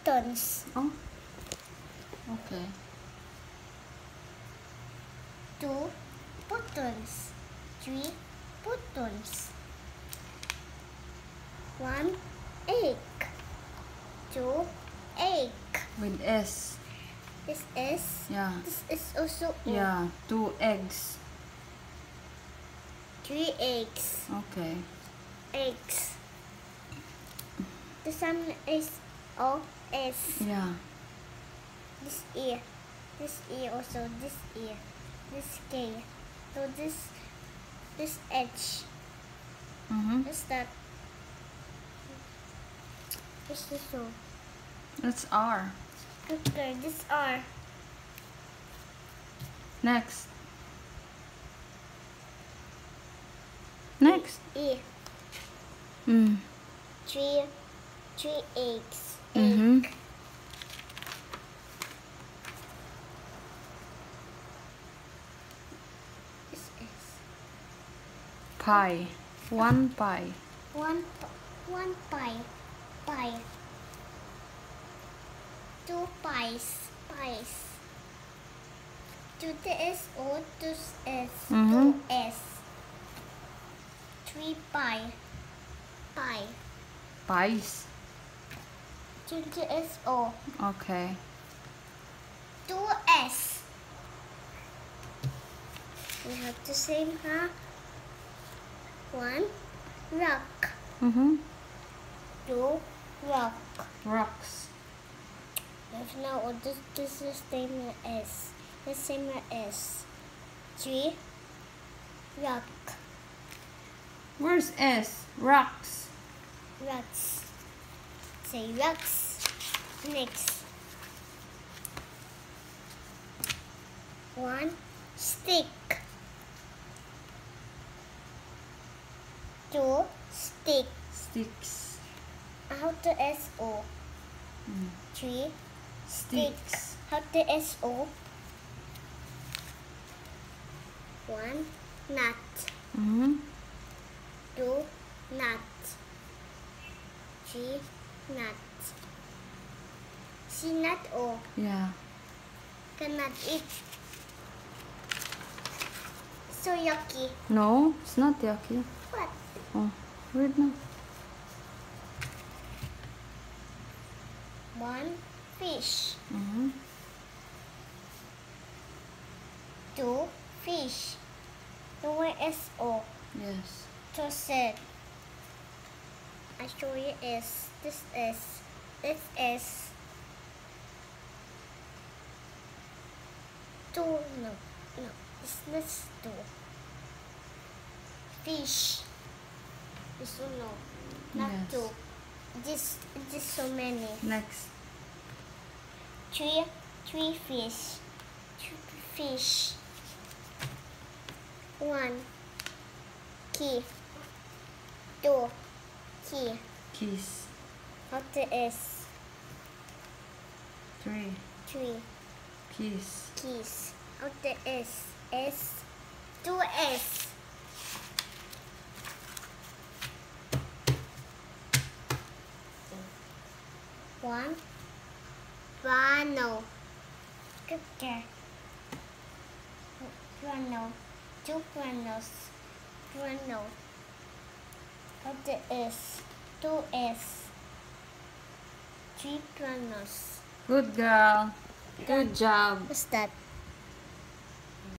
buttons. Oh. Okay. 2 buttons. 3 buttons. 1 egg. 2 egg. With S. This is. Yeah. This is also O. Yeah. 2 eggs. 3 eggs. Okay. Eggs. This one is O S. Yeah. This ear. This ear also. This ear. This K. So this H. What's that? This is O. That's R. Okay, this R. Next. Next. E. Mm. 3 eggs. Mm-hmm. This is Pie. 1 pie. one pie. Pie. 2 pies. Pies. 2 S O 2 S. 2 S. 3 pie. Pie. Pies. 2 S O. Okay. 2 S. We have the same, huh? 1 rock. 2 rock. Rocks. If now this is same S. The same S. 3 rock. Where's S? Rocks. Rocks. Say rocks. Next. 1 stick. 2 stick. Sticks. How to S O? 3 Sticks. How to S O? 1 nut. 2 nut. 3 nut. See nut O? Yeah. Cannot eat. So yucky. No, it's not yucky. What? Oh, weird na. 1 fish. 2 fish. No more S O. Yes. So said. I show you S. This S. This S. 2. No. This 2. Fish. This one no. Not Yes. 2. This so many. Next. 3 fish. 3 fish. 1 key. 2 key. Keys. How to S? 3 3 keys. keys. How to S? S. 2 S. One piano. Good there. Piano. 2 pianos. Piano. How to S? 2 S. 3 pianos. Good girl. Good job. What's that?